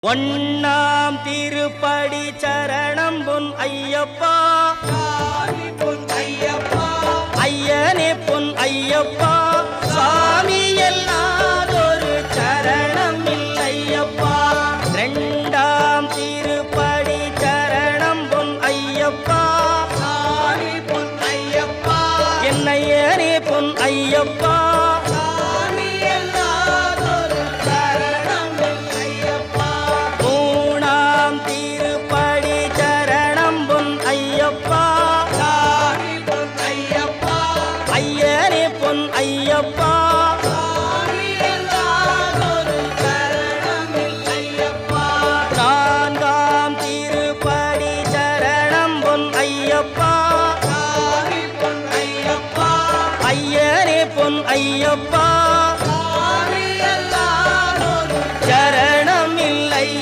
ஒண்ணாம் திருப்படி சரணம் பொன் ஐயப்பா, பொன் ஐயப்பா, ஐயனே பொன் ஐயப்பா, சாமி எல்லாதொரு சரணம் இல்லையப்பா. இரண்டாம் திருப்படி சரணம் பொன் ஐயப்பா, பொன் ஐயப்பா, என்னையனே பொன் ஐயப்பா, ஐயனே பொன் ஐயப்பா, நான்காம் திருப்படி சரணம் பொன் ஐயப்பா, ஐயனே பொன் ஐயப்பா,